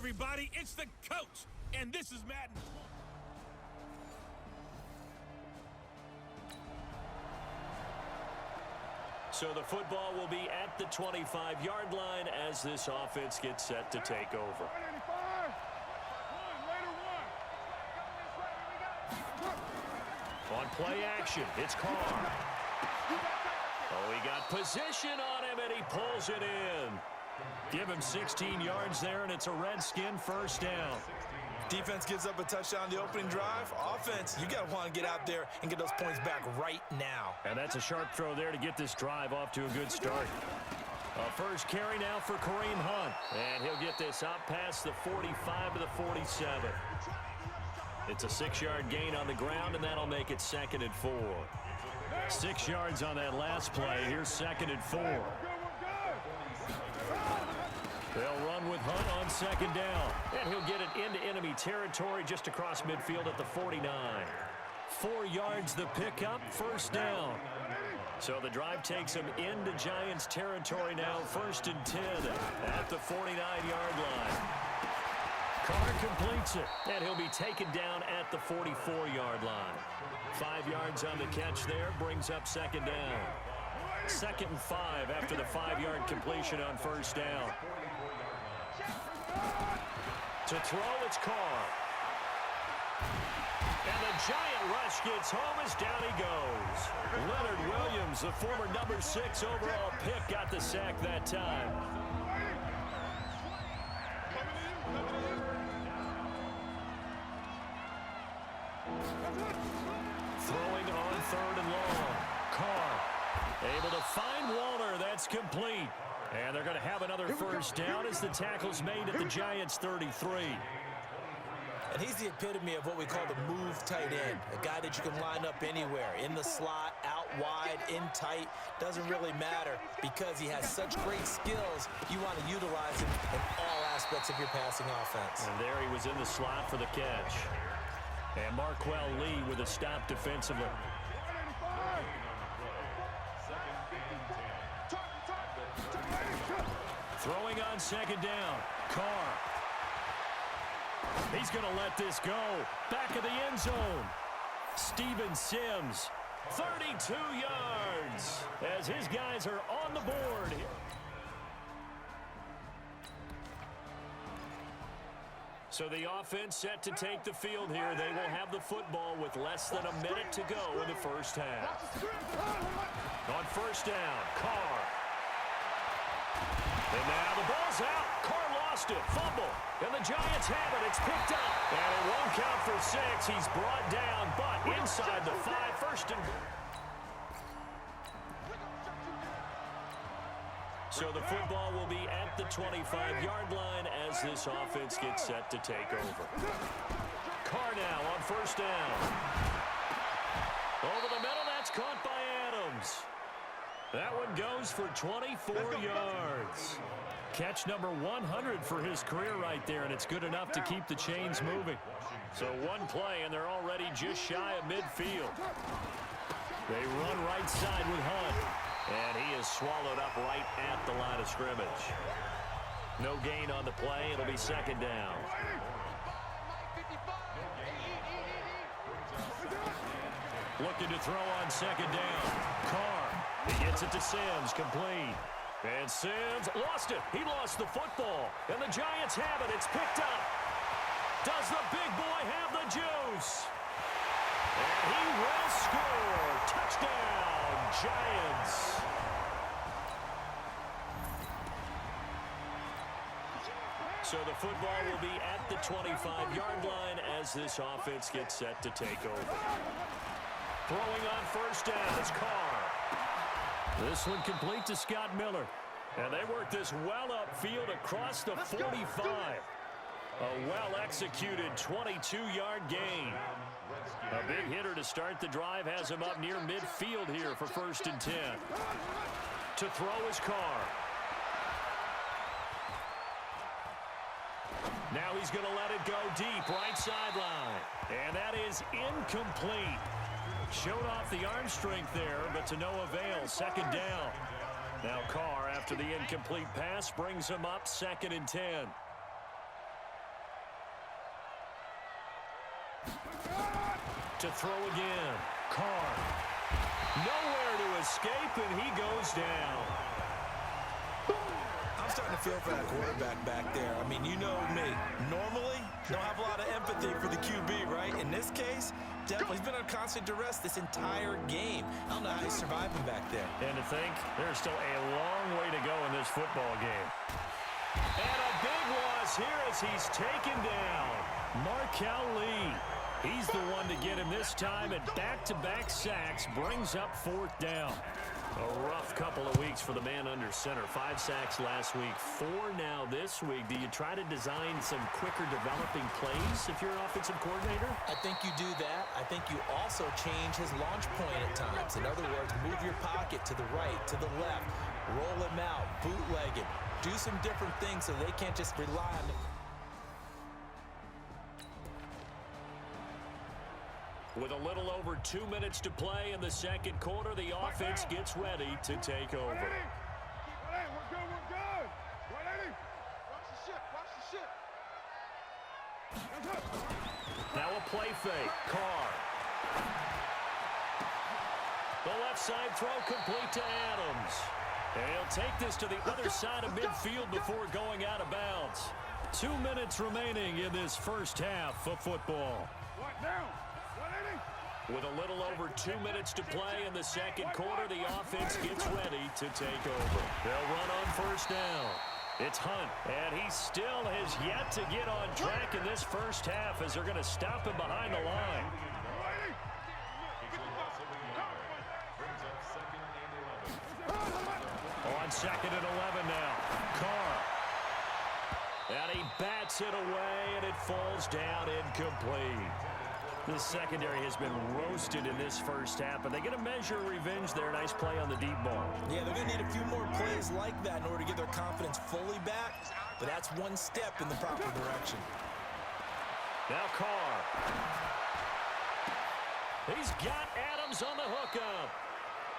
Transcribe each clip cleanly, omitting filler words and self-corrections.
everybody, it's the coach, and this is Madden. So the football will be at the 25-yard line as this offense gets set to take over. On play action, it's Carr. Oh, he got position on him, and he pulls it in. Give him 16 yards there, and it's a Redskin first down. Defense gives up a touchdown the opening drive. Offense, you got to want to get out there and get those points back right now. And that's a sharp throw there to get this drive off to a good start. A first carry now for Kareem Hunt. And he'll get this out past the 45 to the 47. It's a 6-yard gain on the ground, and that'll make it 2nd and 4. 6 yards on that last play. Here's 2nd and 4. They'll run with Hunt on 2nd down. And he'll get it into enemy territory just across midfield at the 49. 4 yards the pickup, first down. So the drive takes him into Giants territory now, 1st and 10 at the 49-yard line. Carr completes it, and he'll be taken down at the 44-yard line. 5 yards on the catch there, brings up 2nd down. 2nd and 5 after the 5-yard completion on first down. To throw, it's Carr. And the giant rush gets home as down he goes. Leonard Williams, the former number 6 overall pick, got the sack that time. Throwing on 3rd and long. Carr able to find Walter. That's complete. And they're going to have another first down as the tackle's made at the Giants' 33. And he's the epitome of what we call the move tight end. A guy that you can line up anywhere. In the slot, out wide, in tight. Doesn't really matter because he has such great skills. You want to utilize him in all aspects of your passing offense. And there he was in the slot for the catch. And Marquell Lee with a stop defensively. Throwing on 2nd down. Carr. He's going to let this go. Back of the end zone. Steven Sims, 32 yards, as his guys are on the board. So the offense set to take the field here. They will have the football with less than a minute to go in the first half. On first down, Carr. And now the ball's out. Carr lost it. Fumble. And the Giants have it. It's picked up. And it won't count for 6. He's brought down, but inside the 5. First and... So the football will be at the 25-yard line as this offense gets set to take over. Carr now on first down. Over the middle, that's caught by Adams. That one goes for 24 yards. Catch number 100 for his career right there, and it's good enough to keep the chains moving. So one play, and they're already just shy of midfield. They run right side with Hunt. And he is swallowed up right at the line of scrimmage. No gain on the play. It'll be 2nd down. Looking to throw on 2nd down. Carr. He gets it to Sims. Complete. And Sims lost it. He lost the football. And the Giants have it. It's picked up. Does the big boy have the juice? And he will score. Touchdown, Giants. So the football will be at the 25-yard line as this offense gets set to take over. Throwing on first down is Carr. This one complete to Scott Miller. And they work this well upfield across the 45. A well-executed 22-yard gain. A big hitter to start the drive has him up near midfield here for 1st and 10. To throw his Carr. Now he's going to let it go deep, right sideline. And that is incomplete. Showed off the arm strength there, but to no avail. 2nd down. Now Carr, after the incomplete pass, brings him up 2nd and 10. to throw again. Carr. Nowhere to escape, and he goes down. I'm starting to feel for that quarterback back there. I mean, you know me. Normally, don't have a lot of empathy for the QB, right? In this case, definitely he's been on constant duress this entire game. I don't know how he's surviving back there. And to think, there's still a long way to go in this football game. And a big loss here as he's taken down. Markel Lee. He's the one to get him this time, and back-to-back sacks brings up 4th down. A rough couple of weeks for the man under center. 5 sacks last week, 4 now this week. Do you try to design some quicker developing plays if you're an offensive coordinator? I think you do that. I think you also change his launch point at times. In other words, move your pocket to the right, to the left, roll him out, bootleg him, do some different things so they can't just rely on the... With a little over 2 minutes to play in the second quarter, the offense gets ready to take over. We're good. Watch the ship. Now a play fake. Carr. The left side throw complete to Adams. And he'll take this to the other side of midfield before going out of bounds. 2 minutes remaining in this first half of football. With a little over 2 minutes to play in the second quarter, the offense gets ready to take over. They'll run on first down. It's Hunt, and he still has yet to get on track in this first half as they're going to stop him behind the line. On 2nd and 11 now. Carr. And he bats it away, and it falls down incomplete. The secondary has been roasted in this first half, but they get a measure of revenge there. Nice play on the deep ball. Yeah, they're going to need a few more plays like that in order to get their confidence fully back, but that's one step in the proper direction. Now Carr. He's got Adams on the hookup.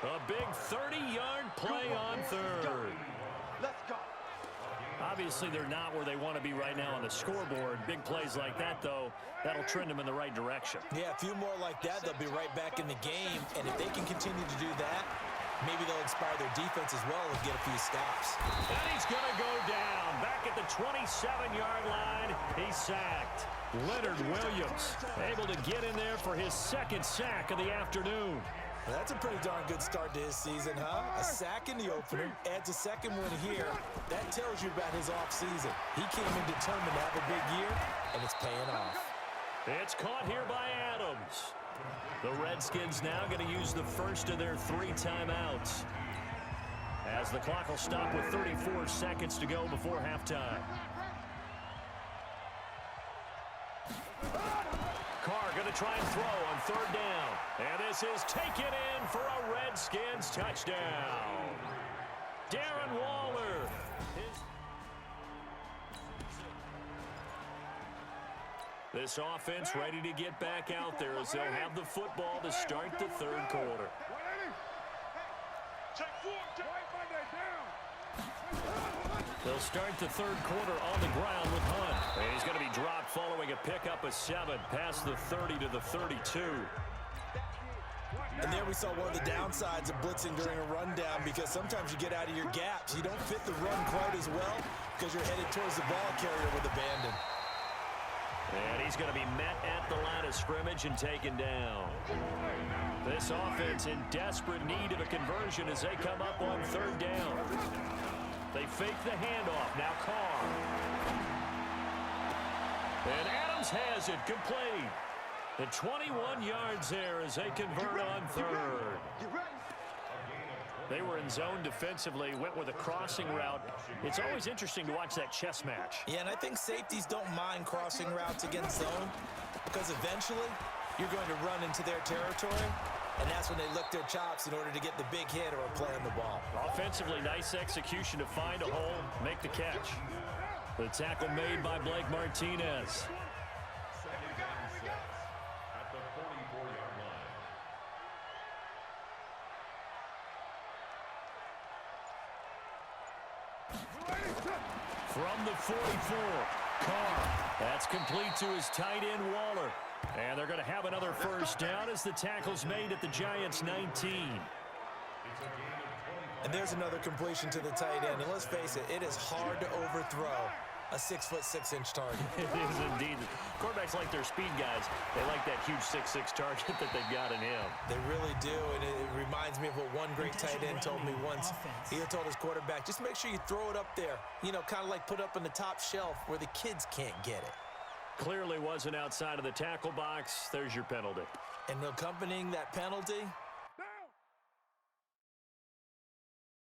A big 30-yard play on third. Let's go. Obviously, they're not where they want to be right now on the scoreboard. Big plays like that, though, that'll trend them in the right direction. Yeah, a few more like that, they'll be right back in the game. And if they can continue to do that, maybe they'll inspire their defense as well and get a few stops. And he's going to go down. Back at the 27-yard line, he's sacked. Leonard Williams able to get in there for his 2nd sack of the afternoon. Well, that's a pretty darn good start to his season, huh? A sack in the opener, adds a second one here. That tells you about his offseason. He came in determined to have a big year, and it's paying off. It's caught here by Adams. The Redskins now going to use the first of their 3 timeouts, as the clock will stop with 34 seconds to go before halftime. Carr going to try and throw on 3rd down. And this is taken in for a Redskins touchdown. Darren Waller. This offense ready to get back out there as they'll have the football to start the 3rd quarter. They'll start the 3rd quarter on the ground with Hunt. And he's going to be dropped following a pickup of 7 past the 30 to the 32. And there we saw one of the downsides of blitzing during a rundown, because sometimes you get out of your gaps. You don't fit the run quite as well because you're headed towards the ball carrier with abandon. And he's going to be met at the line of scrimmage and taken down. This offense in desperate need of a conversion as they come up on 3rd down. They fake the handoff. Now Carr. And Adams has it complete. The 21 yards there as they convert on 3rd. They were in zone defensively, went with a crossing route. It's always interesting to watch that chess match. Yeah, and I think safeties don't mind crossing routes against zone, because eventually you're going to run into their territory, and that's when they lick their chops in order to get the big hit or a play on the ball. Offensively, nice execution to find a hole, make the catch. The tackle made by Blake Martinez. From the 44, Carr. That's complete to his tight end, Waller. And they're going to have another first down as the tackle's made at the Giants' 19. And there's another completion to the tight end. And let's face it, it is hard to overthrow a 6'6" target. It is indeed. Quarterbacks like their speed guys. They like that huge 6'6" target that they've got in him. They really do, and it reminds me of what one great tight end told me once. He had told his quarterback, just make sure you throw it up there. You know, kind of like put up on the top shelf where the kids can't get it. Clearly wasn't outside of the tackle box. There's your penalty. And accompanying that penalty,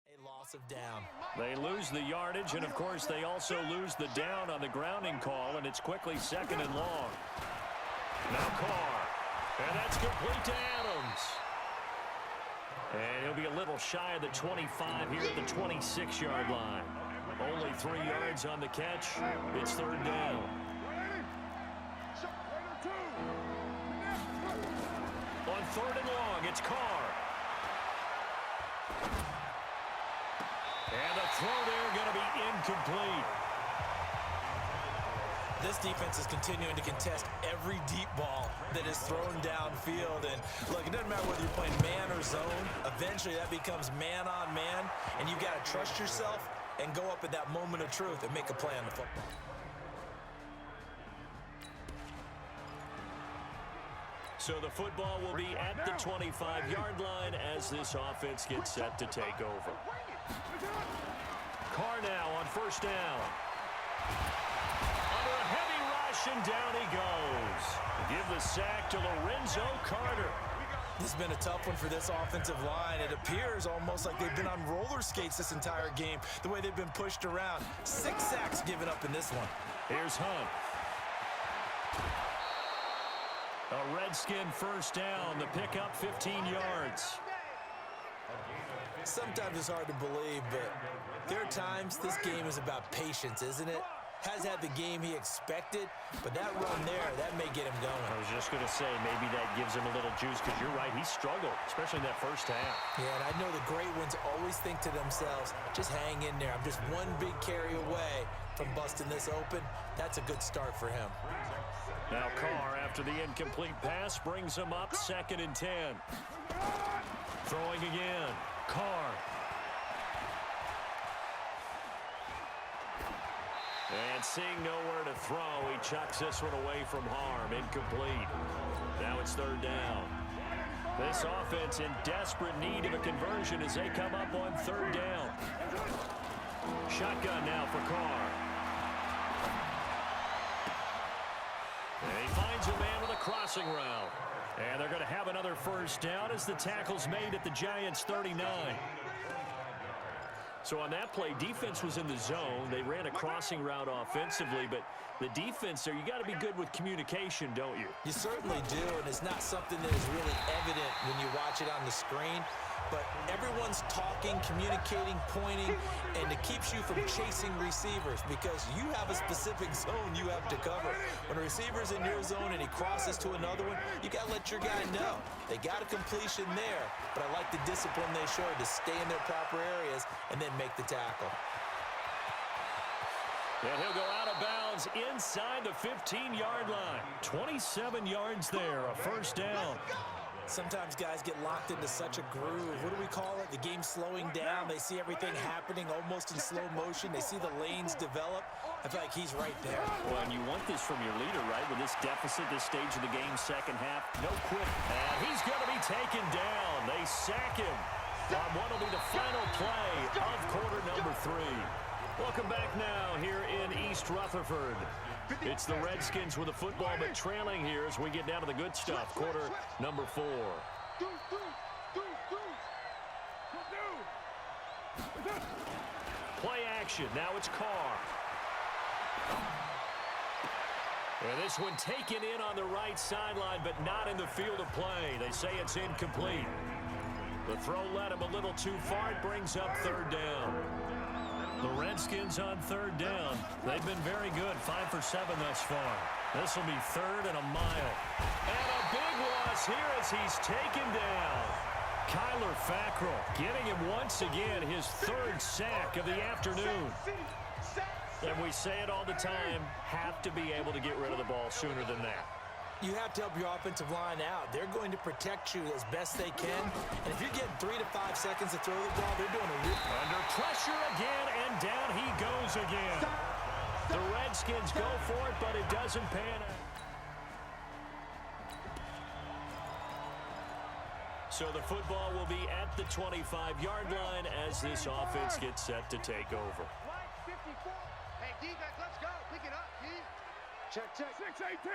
a loss of down. They lose the yardage, and, of course, they also lose the down on the grounding call, and it's quickly 2nd and long. Now Carr, and that's complete to Adams. And he'll be a little shy of the 25 here at the 26-yard line. Only 3 yards on the catch. It's 3rd down. On 3rd and long, it's Carr. And the throw there going to be incomplete. This defense is continuing to contest every deep ball that is thrown downfield. And look, it doesn't matter whether you're playing man or zone. Eventually that becomes man on man, and you've got to trust yourself and go up at that moment of truth and make a play on the football. So the football will be at the 25-yard line as this offense gets set to take over. Carr now on 1st down. Under a heavy rush, and down he goes. Give the sack to Lorenzo Carter. This has been a tough one for this offensive line. It appears almost like they've been on roller skates this entire game, the way they've been pushed around. 6 sacks given up in this one. Here's Hunt. A Redskin 1st down. The pickup 15 yards. Sometimes it's hard to believe, but there are times this game is about patience, isn't it? Has had the game he expected, but that run there, that may get him going. I was just going to say, maybe that gives him a little juice, because you're right, he struggled, especially in that first half. Yeah, and I know the great ones always think to themselves, just hang in there. I'm just one big carry away from busting this open. That's a good start for him. Now Carr, after the incomplete pass, brings him up 2nd and 10. Throwing again. Carr. And seeing nowhere to throw, he chucks this one away from harm. Incomplete. Now it's 3rd down. This offense in desperate need of a conversion as they come up on 3rd down. Shotgun now for Carr. And he finds a man with a crossing route. And they're going to have another first down as the tackle's made at the Giants' 39. So on that play, defense was in the zone. They ran a crossing route offensively, but the defense there, you got to be good with communication, don't you? You certainly do, and it's not something that is really evident when you watch it on the screen. But everyone's talking, communicating, pointing, and it keeps you from chasing receivers because you have a specific zone you have to cover. When a receiver's in your zone and he crosses to another one, you got to let your guy know. They got a completion there, but I like the discipline they showed to stay in their proper areas and then make the tackle. And he'll go out of bounds inside the 15-yard line. 27 yards there, a first down. Sometimes guys get locked into such a groove. What do we call it? The game slowing down. They see everything happening almost in slow motion. They see the lanes develop. I feel like he's right there. Well, and you want this from your leader, right? With this deficit, this stage of the game, second half, no quit. And he's going to be taken down. They sack him on what will be the final play of quarter number 3. Welcome back now here in East Rutherford. It's the Redskins with the football, but trailing here as we get down to the good stuff. Quarter number 4. Play action. Now it's Carr. And this one taken in on the right sideline, but not in the field of play. They say it's incomplete. The throw led him a little too far. It brings up 3rd down. The Redskins on 3rd down. They've been very good, 5 for 7 thus far. This will be 3rd and a mile. And a big loss here as he's taken down. Kyler Fackrell getting him once again his 3rd sack of the afternoon. And we say it all the time, have to be able to get rid of the ball sooner than that. You have to help your offensive line out. They're going to protect you as best they can. And if you're getting 3 to 5 seconds to throw the ball, they're doing a real... Under pressure again, and down he goes again. The Redskins go for it, but it doesn't pan out. So the football will be at the 25-yard line as this offense gets set to take over. Hey, defense, let's go. Pick it up, D. Check. 6-18.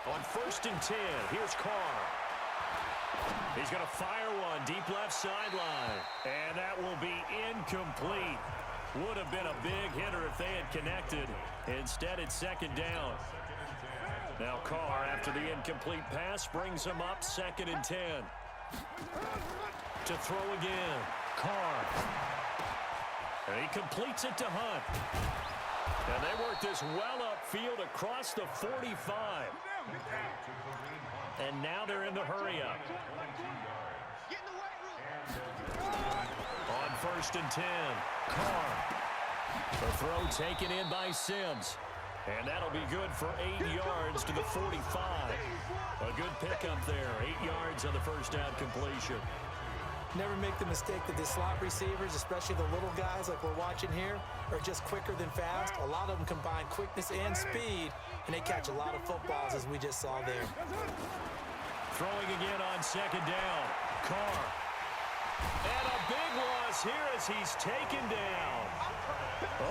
On 1st and 10, here's Carr. He's going to fire one deep left sideline. And that will be incomplete. Would have been a big hitter if they had connected. Instead, it's 2nd down. Now Carr, after the incomplete pass, brings him up 2nd and 10. To throw again. Carr. And he completes it to Hunt. And they work this well upfield across the 45. And now they're in the hurry-up. On 1st and 10, Carr. The throw taken in by Sims. And that'll be good for 8 yards to the 45. A good pickup there. 8 yards on the first down completion. Never make the mistake that the slot receivers, especially the little guys like we're watching here, are just quicker than fast. A lot of them combine quickness and speed, and they catch a lot of footballs, as we just saw there. Throwing again on 2nd down. Carr. And a big loss here as he's taken down.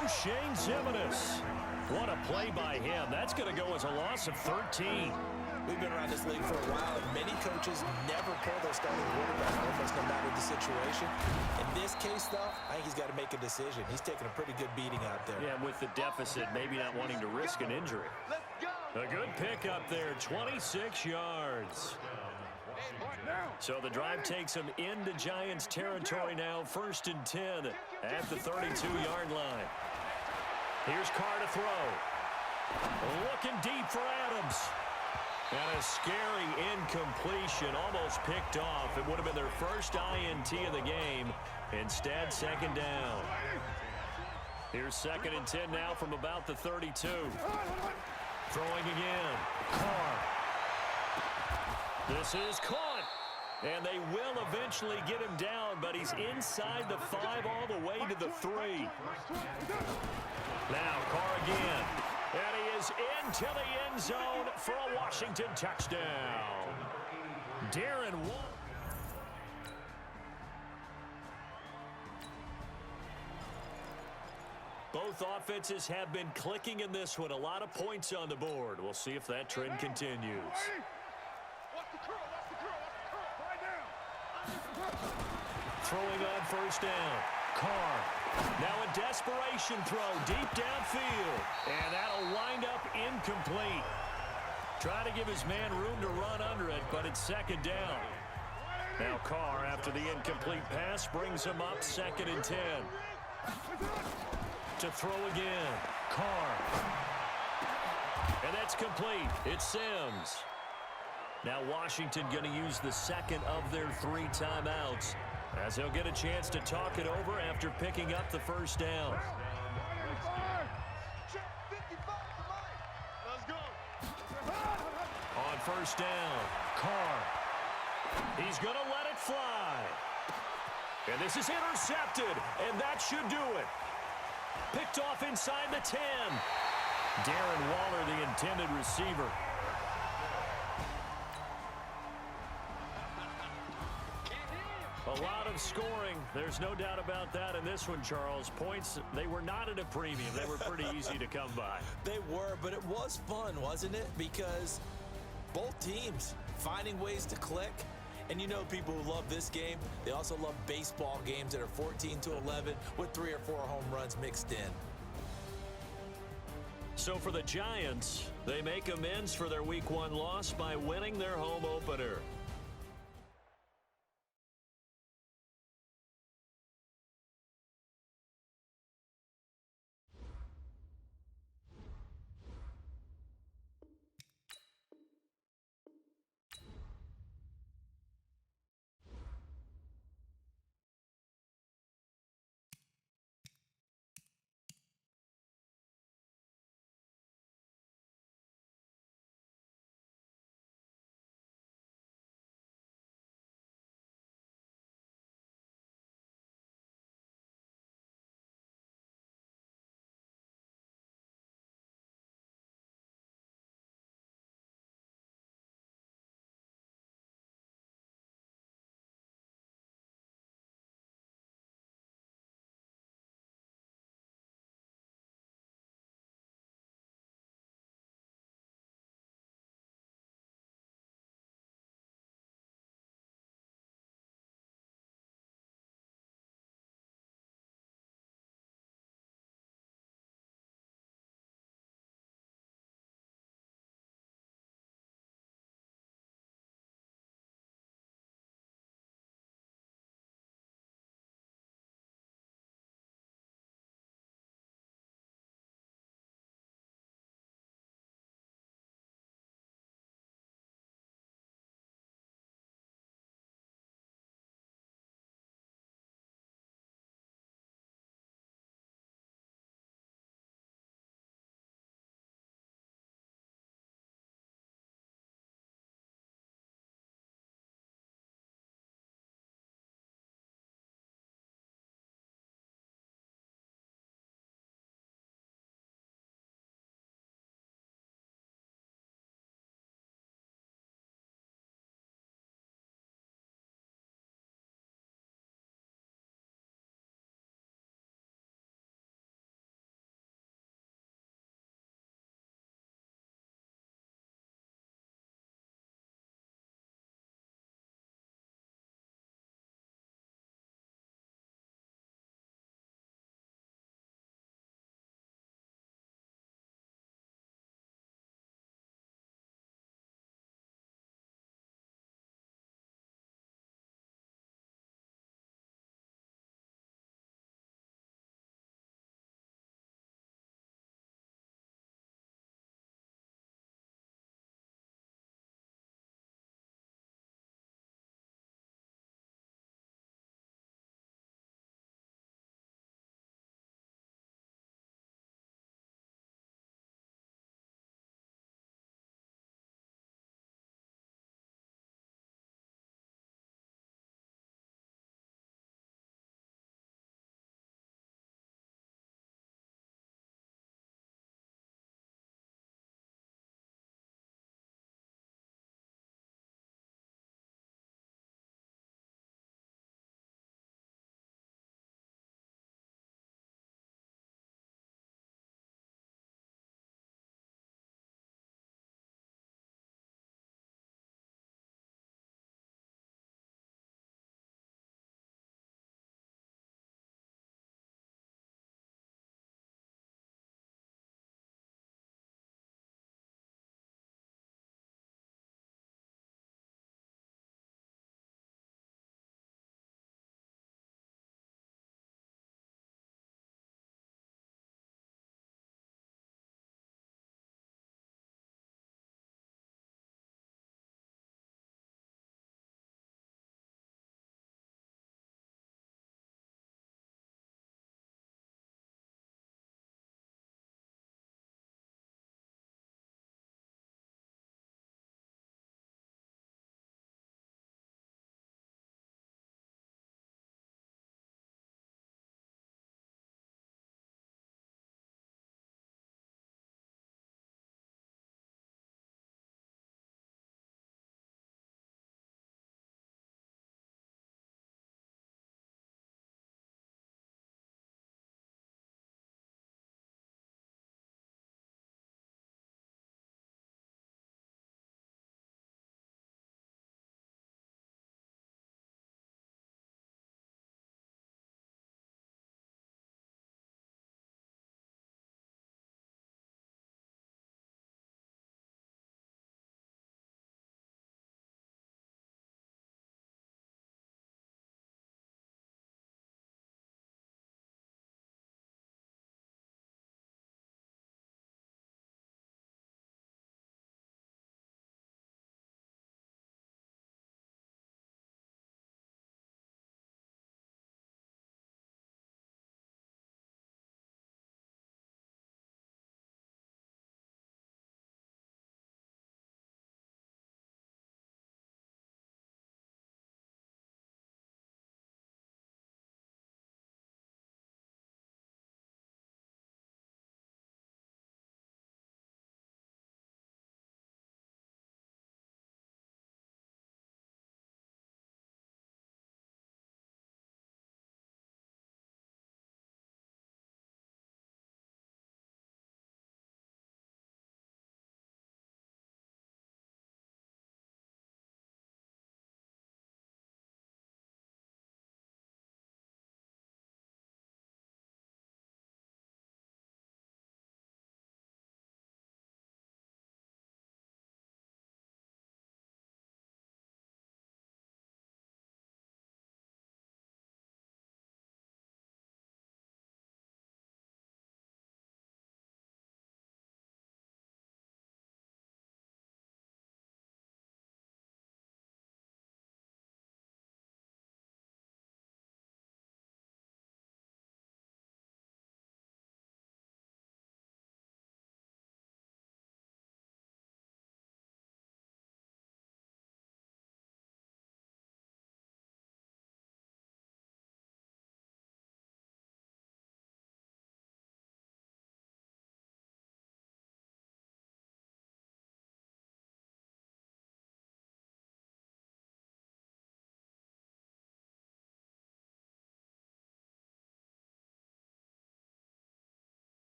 O'Shane Zimenez. What a play by him. That's going to go as a loss of 13. We've been around this league for a while, and many coaches never pull their starting quarterback almost no matter the situation. In this case, though, I think he's got to make a decision. He's taking a pretty good beating out there. Yeah, with the deficit, maybe not wanting to risk an injury. A good pickup there, 26 yards. So the drive takes him into Giants territory now, 1st and 10 at the 32-yard line. Here's Carr to throw. Looking deep for Adams. And a scary incompletion, almost picked off. It would have been their first INT of the game. Instead, 2nd down. Here's 2nd and 10 now from about the 32. Throwing again. Carr. This is caught. And they will eventually get him down, but he's inside the 5 all the way to the 3. Now Carr again. And he is into the end zone for a Washington touchdown. Darren Waller. Both offenses have been clicking in this one. A lot of points on the board. We'll see if that trend continues. Throwing on 1st down. Carr. Now a desperation throw deep downfield. And that'll wind up incomplete. Trying to give his man room to run under it, but it's 2nd down. Now Carr, after the incomplete pass, brings him up 2nd and 10. To throw again. Carr. And that's complete. It's Sims. Now Washington going to use the 2nd of their 3 timeouts, as he'll get a chance to talk it over after picking up the 1st down. On 1st down, Carr. He's going to let it fly. And this is intercepted, and that should do it. Picked off inside the 10. Darren Waller, the intended receiver. A lot of scoring. There's no doubt about that in this one, Charles. Points, they were not at a premium. They were pretty easy to come by. They were, but it was fun, wasn't it? Because both teams finding ways to click. And you know people who love this game, they also love baseball games that are 14-11 with 3 or 4 home runs mixed in. So for the Giants, they make amends for their Week 1 loss by winning their home opener.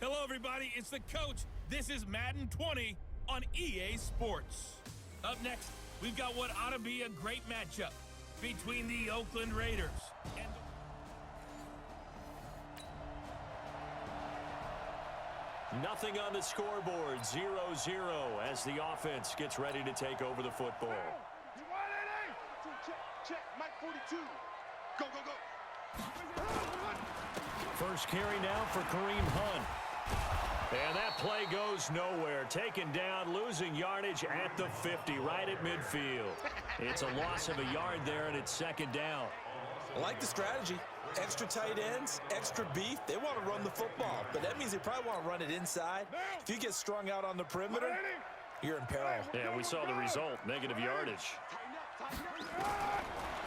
Hello, everybody. It's the coach. This is Madden 20 on EA Sports. Up next, we've got what ought to be a great matchup between the Oakland Raiders and Nothing on the scoreboard, 0-0 as the offense gets ready to take over the football. Check, Mike 42. Go, go, go. First carry now for Kareem Hunt. And that play goes nowhere. Taken down, losing yardage at the 50, right at midfield. It's a loss of a yard there, and it's second down. I like the strategy. Extra tight ends, extra beef. They want to run the football, but that means they probably want to run it inside. If you get strung out on the perimeter, you're in peril. Yeah, we saw the result, negative yardage.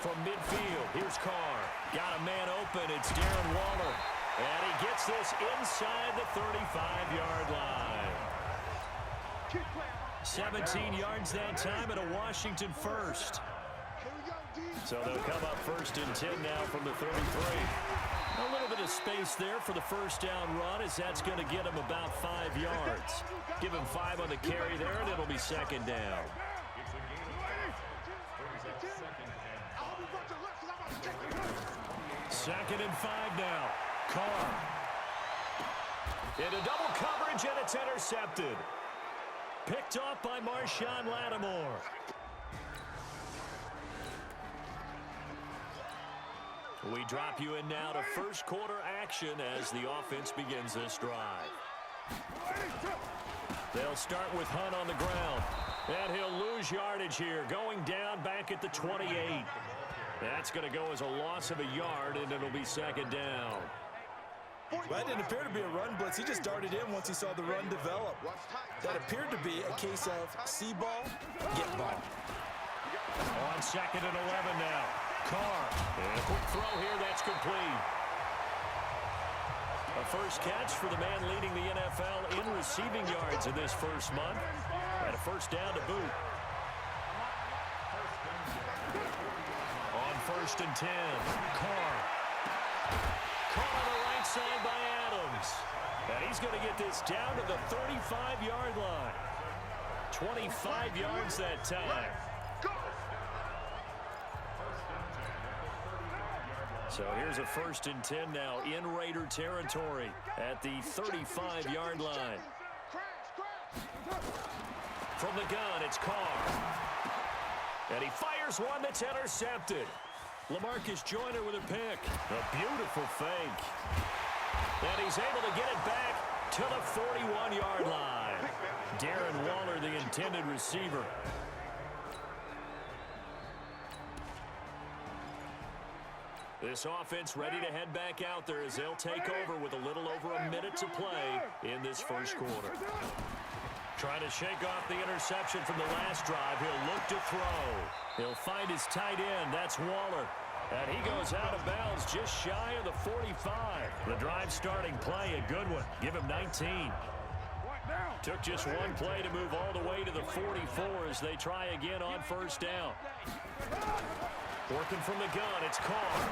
From midfield, here's Carr. Got a man open. It's Darren Waller. And he gets this inside the 35-yard line. 17 yards that time and a Washington first. So they'll come up first and 10 now from the 33. A little bit of space there for the first down run, as that's going to get him about 5 yards. Give him 5 on the carry there, and it'll be second down. Second and 5 now. Carr. Into double coverage, and it's intercepted. Picked off by Marshawn Lattimore. We drop you in now to first quarter action as the offense begins this drive. They'll start with Hunt on the ground. And he'll lose yardage here, going down back at the 28. That's going to go as a loss of a yard, and it'll be second down. Well, that didn't appear to be a run blitz. He just darted in once he saw the run develop. That appeared to be a case of see ball, get ball. On second and 11 now. Carr. And a quick throw here. That's complete. A first catch for the man leading the NFL in receiving yards in this first month. And a first down to boot. On first and 10. Carr. Caught on the right side by Adams. And he's going to get this down to the 35-yard line. 25 yards that time. So here's a first and 10 now in Raider territory at the 35-yard line. From the gun, it's Carr. And he fires one that's intercepted. LaMarcus Joyner with a pick. A beautiful fake. And he's able to get it back to the 41-yard line. Darren Waller, the intended receiver. This offense ready to head back out there as they'll take over with a little over a minute to play in this first quarter. Trying to shake off the interception from the last drive. He'll look to throw. He'll find his tight end. That's Waller. And he goes out of bounds just shy of the 45. The drive starting play, a good one. Give him 19. Took just one play to move all the way to the 44 as they try again on first down. Working from the gun, it's Carr.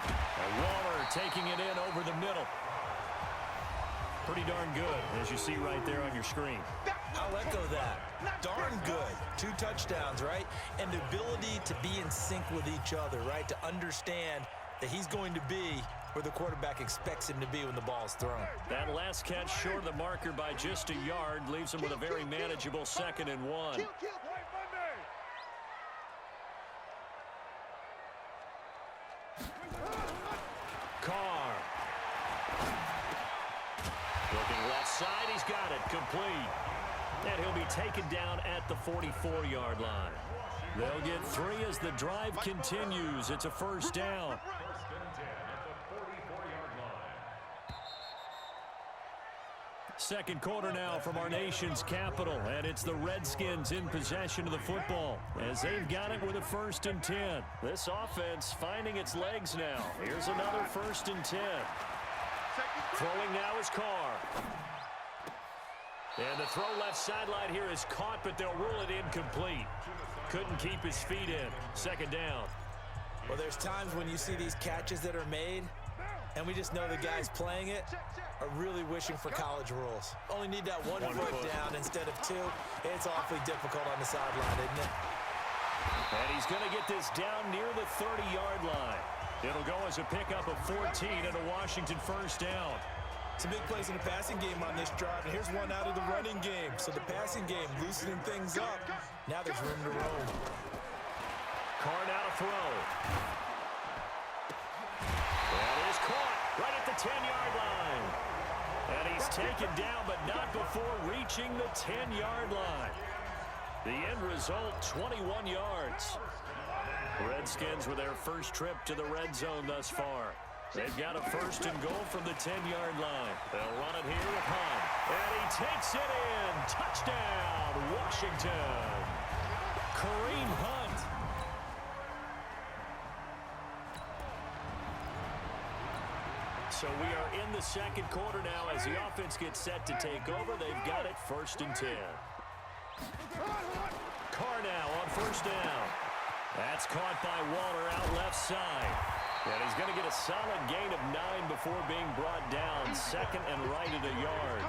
And Waller taking it in over the middle. Pretty darn good, as you see right there on your screen. I'll echo that. Darn good. 2 touchdowns, right? And the ability to be in sync with each other, right? To understand that he's going to be where the quarterback expects him to be when the ball's thrown. That last catch short of the marker by just a yard leaves him with a very manageable second and 1. Carr. Looking left side, he's got it, complete. And he'll be taken down at the 44-yard line. They'll get 3 as the drive continues. It's a first down. Second quarter now from our nation's capital, and it's the Redskins in possession of the football as they've got it with a first and 10. This offense finding its legs now. Here's another first and 10. Throwing now is Carr. And the throw left sideline here is caught, but they'll rule it incomplete. Couldn't keep his feet in. Second down. Well, there's times when you see these catches that are made, And we just know the guys playing it are really wishing for college rules. Only need that one foot down instead of two. It's awfully difficult on the sideline, isn't it? And he's going to get this down near the 30-yard line. It'll go as a pickup of 14 and a Washington first down. Some big plays in the passing game on this drive, and here's one out of the running game. So the passing game loosening things up. Now there's room to roam. Carr now to throw. That is caught right at the 10-yard line. And he's taken down, but not before reaching the 10-yard line. The end result, 21 yards. Redskins with their first trip to the red zone thus far. They've got a first and goal from the 10-yard line. They'll run it here with Hunt. And he takes it in. Touchdown, Washington. Kareem Hunt. So we are in the second quarter now as the offense gets set to take over. They've got it first and 10. Carr now on first down. That's caught by Waller out left side. And he's going to get a solid gain of 9 before being brought down. Second and right at a yard.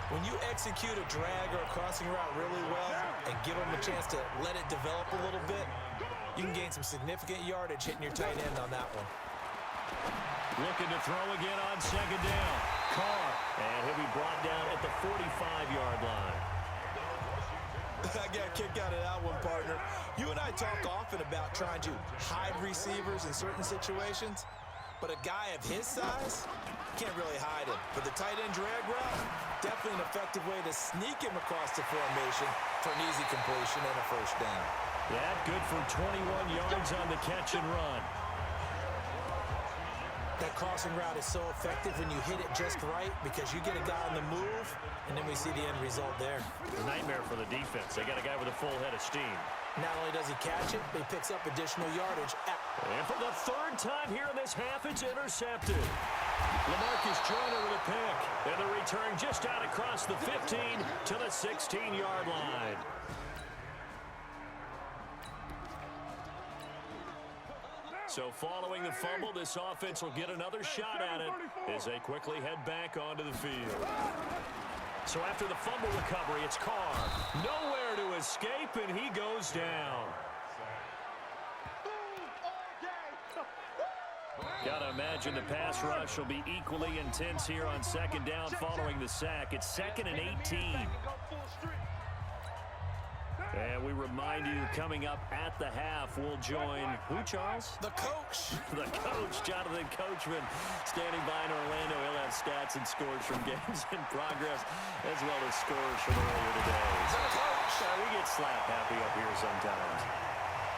When you execute a drag or a crossing route really well and give them a chance to let it develop a little bit, you can gain some significant yardage hitting your tight end on that one. Looking to throw again on second down. Carr. And he'll be brought down at the 45-yard line. I got a kick out of that one, partner. You and I talk often about trying to hide receivers in certain situations, but a guy of his size can't really hide him. But the tight end drag route, definitely an effective way to sneak him across the formation for an easy completion and a first down. Yeah, good for 21 yards on the catch and run. That crossing route is so effective when you hit it just right because you get a guy on the move, and then we see the end result there. Nightmare for the defense. They got a guy with a full head of steam. Not only does he catch it, but he picks up additional yardage. And for the third time here in this half, it's intercepted. LaMarcus Joyner with a pick. And the return just out across the 15 to the 16-yard line. So following the fumble, this offense will get another shot at it as they quickly head back onto the field. So after the fumble recovery, it's Carr. Nowhere to escape, and he goes down. Gotta imagine the pass rush will be equally intense here on second down following the sack. It's 2nd and 18. And we remind you, coming up at the half, we'll join who, Charles? The coach. The coach, Jonathan Coachman, standing by in Orlando. He'll have stats and scores from games in progress, as well as scores from earlier today. The coach. We get slap happy up here sometimes.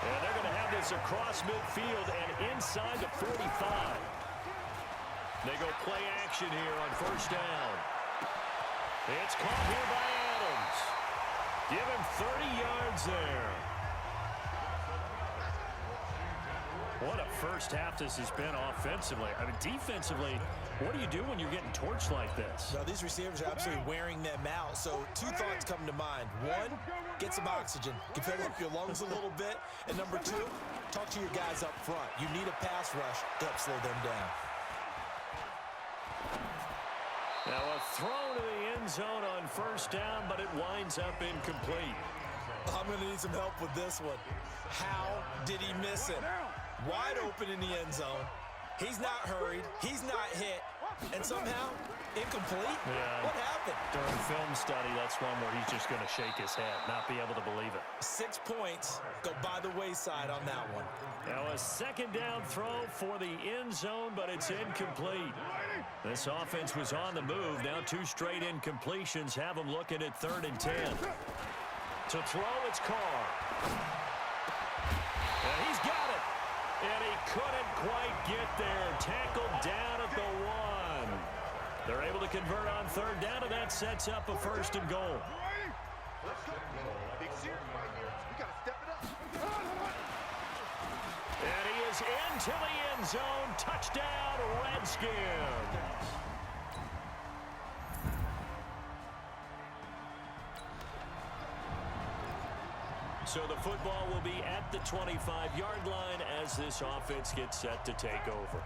And they're going to have this across midfield and inside the 45. They go play action here on first down. It's caught here by Adams. Give him 30 yards there. What a first half this has been offensively. I mean, defensively, what do you do when you're getting torched like this? Well, these receivers are absolutely wearing them out. So 2 thoughts come to mind. 1, get some oxygen. You fill up your lungs a little bit. And number 2, talk to your guys up front. You need a pass rush to help slow them down. Now a throw to the end zone on first down, but it winds up incomplete. I'm going to need some help with this one. How did he miss him? Wide open in the end zone. He's not hurried. He's not hit. And somehow, incomplete? Yeah. What happened? During film study, that's one where he's just going to shake his head, not be able to believe it. 6 points go by the wayside on that one. Now a second down throw for the end zone, but it's incomplete. This offense was on the move. Now 2 straight incompletions have them looking at 3rd and 10. To throw, it's Carr. And he's got it. And he couldn't quite get there. Tackled down at the 1. They're able to convert on 3rd down, and that sets up a 1st and goal. And he is into the end zone. Touchdown, Redskins. So the football will be at the 25-yard line as this offense gets set to take over.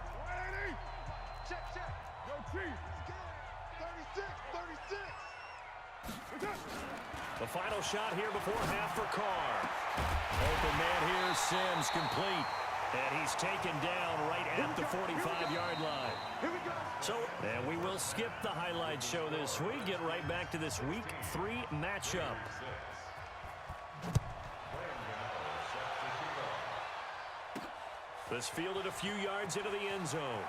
The final shot here before half for Carr. Open man here, Sims complete. And he's taken down right at the 45-yard line. And we will skip the highlight show this week. Get right back to this Week 3 matchup. This fielded a few yards into the end zone.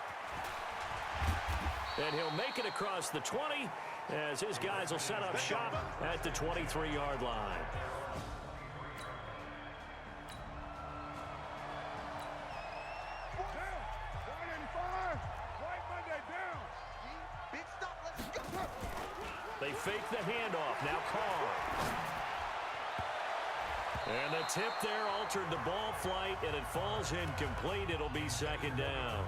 And he'll make it across the 20 as his guys will set up shop at the 23-yard line. They fake the handoff. Now Carr. And the tip there altered the ball flight, and it falls incomplete. It'll be second down.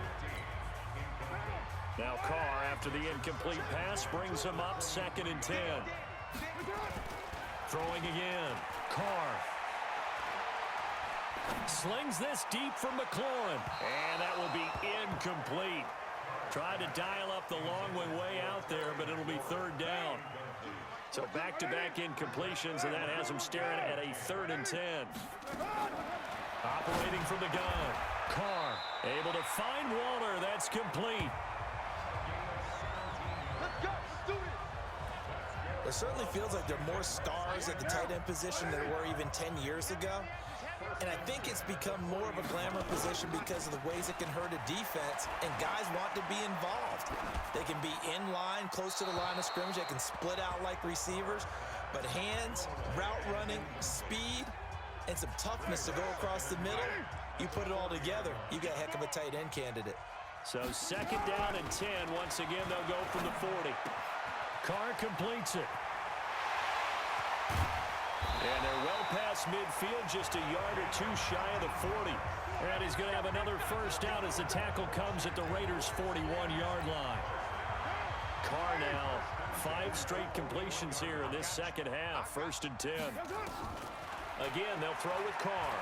Now Carr, after the incomplete pass, brings him up 2nd and 10. Throwing again. Carr. Slings this deep for McLaurin. And that will be incomplete. Tried to dial up the long way out there, but it'll be 3rd down. So back-to-back incompletions, and that has him staring at a 3rd and 10. Operating from the gun. Carr able to find Waller. That's complete. It certainly feels like there are more stars at the tight end position than there were even 10 years ago. And I think it's become more of a glamour position because of the ways it can hurt a defense, and guys want to be involved. They can be in line, close to the line of scrimmage. They can split out like receivers. But hands, route running, speed, and some toughness to go across the middle, you put it all together, you got a heck of a tight end candidate. So 2nd down and 10. Once again, they'll go from the 40. Carr completes it. And they're well past midfield, just a yard or 2 shy of the 40. And he's going to have another first down as the tackle comes at the Raiders' 41-yard line. Carr now, 5 straight completions here in this second half, 1st and 10. Again, they'll throw with Carr.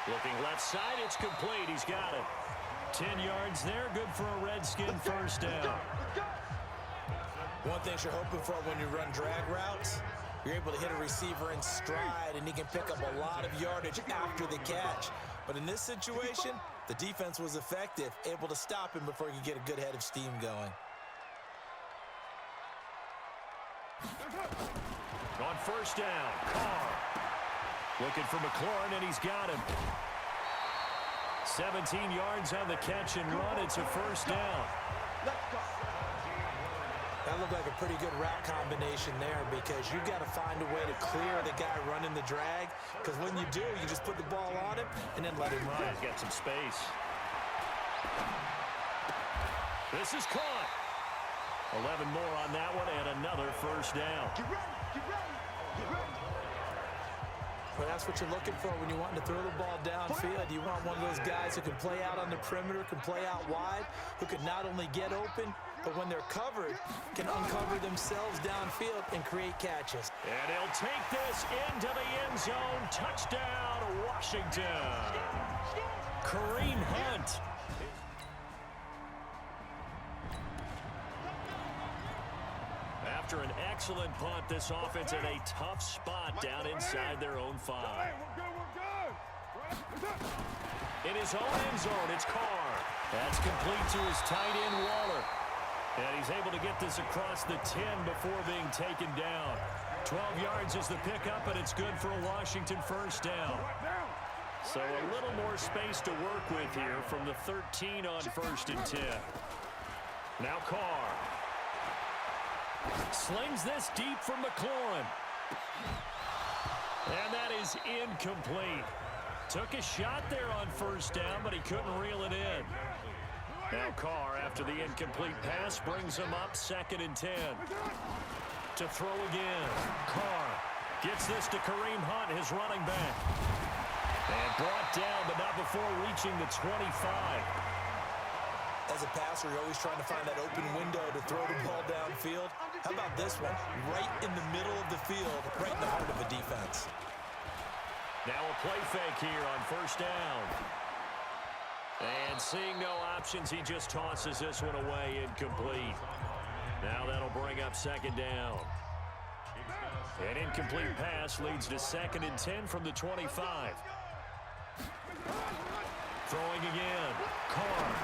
Looking left side, it's complete. He's got it. 10 yards there, good for a Redskin first down. One thing you're hoping for when you run drag routes, you're able to hit a receiver in stride, and he can pick up a lot of yardage after the catch. But in this situation, the defense was effective, able to stop him before he could get a good head of steam going. On first down, Carr. Looking for McLaurin, and he's got him. 17 yards on the catch and run. It's a first down. That looked like a pretty good route combination there because you've got to find a way to clear the guy running the drag, because when you do, you just put the ball on him and then let him run. He's got some space. This is caught. 11 more on that one and another first down. Get ready, get ready, get ready. Well, that's what you're looking for when you're wanting to throw the ball downfield. You want one of those guys who can play out on the perimeter, can play out wide, who can not only get open, but when they're covered, can uncover themselves downfield and create catches. And he'll take this into the end zone. Touchdown, Washington. Kareem Hunt. After an excellent punt, this offense in a tough spot down inside their own 5. In his own end zone, it's Carr. That's complete to his tight end, Waller. And he's able to get this across the 10 before being taken down. 12 yards is the pickup, and it's good for a Washington first down. So a little more space to work with here from the 13 on 1st and 10. Now Carr. Slings this deep for McLaurin. And that is incomplete. Took a shot there on first down, but he couldn't reel it in. Now Carr, after the incomplete pass, brings him up 2nd and 10. To throw again. Carr gets this to Kareem Hunt, his running back. And brought down, but not before reaching the 25. As a passer, you're always trying to find that open window to throw the ball downfield. How about this one? Right in the middle of the field, right in the heart of a defense. Now a play fake here on first down. And seeing no options, he just tosses this one away, incomplete. Now that'll bring up second down. An incomplete pass leads to 2nd and 10 from the 25. Throwing again. Carr.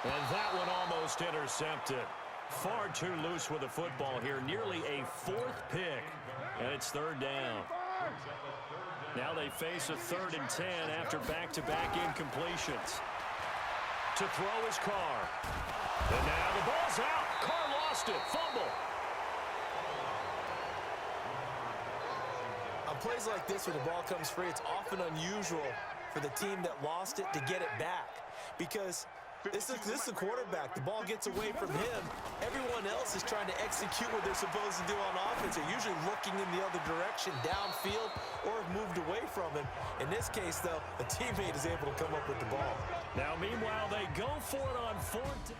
And that one almost intercepted. Far too loose with the football here. Nearly a 4th pick. And it's 3rd down. Now they face a 3rd and 10 after back-to-back incompletions. To throw is Carr. And now the ball's out. Carr lost it. Fumble. On plays like this where the ball comes free, it's often unusual for the team that lost it to get it back. Because this is the quarterback. The ball gets away from him. Everyone else is trying to execute what they're supposed to do on offense. They're usually looking in the other direction, downfield, or have moved away from him. In this case, though, a teammate is able to come up with the ball. Now, meanwhile, they go for it on 4th.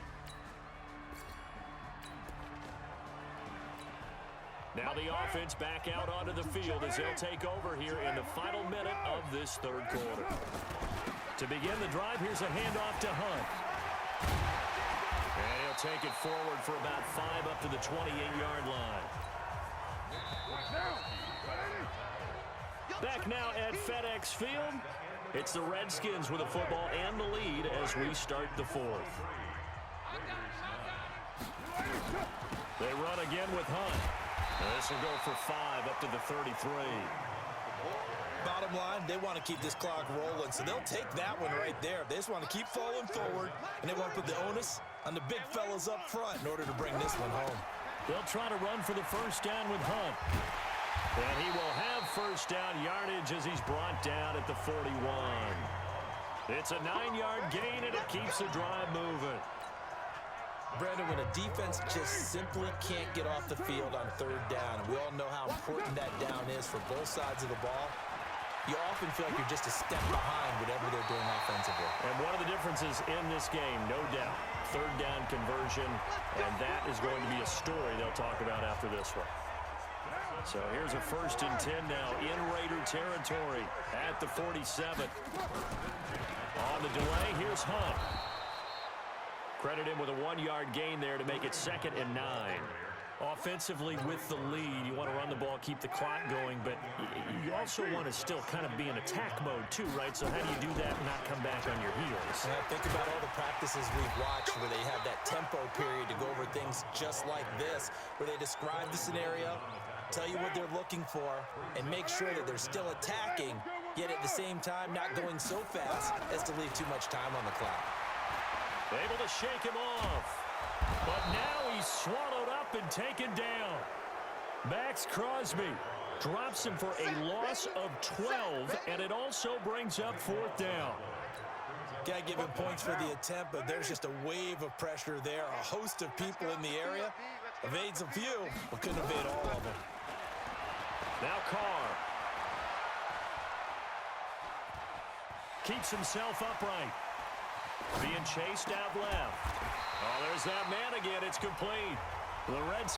Now the offense back out onto the field as they'll take over here in the final minute of this 3rd quarter. To begin the drive, here's a handoff to Hunt. And he'll take it forward for about 5 up to the 28-yard line. Back now at FedEx Field. It's the Redskins with the football and the lead as we start the 4th. They run again with Hunt. This will go for 5 up to the 33. Bottom line, they want to keep this clock rolling, so they'll take that one right there. They just want to keep falling forward, and they want to put the onus on the big fellas up front in order to bring this one home. They'll try to run for the 1st down with Hunt. And he will have 1st down yardage as he's brought down at the 41. It's a 9-yard gain, and it keeps the drive moving. Brandon, when a defense just simply can't get off the field on 3rd down, and we all know how important that down is for both sides of the ball, you often feel like you're just a step behind whatever they're doing offensively. And one of the differences in this game, no doubt, 3rd down conversion, and that is going to be a story they'll talk about after this one. So here's a 1st and 10 now in Raider territory at the 47. On the delay, here's Hunt. Credit him with a 1-yard gain there to make it 2nd and 9. Offensively with the lead, you want to run the ball, keep the clock going, but you also want to still kind of be in attack mode too, right? So how do you do that and not come back on your heels? Yeah, think about all the practices we've watched where they have that tempo period to go over things just like this, where they describe the scenario, tell you what they're looking for, and make sure that they're still attacking, yet at the same time not going so fast as to leave too much time on the clock. Able to shake him off. But now he's swallowed up and taken down. Max Crosby drops him for a loss of 12, and it also brings up 4th down. Got to give him points for the attempt, but there's just a wave of pressure there. A host of people in the area. Evades a few, but couldn't evade all of them. Now Carr. Keeps himself upright. Being chased out left. Oh, there's that man again. It's complete. The Reds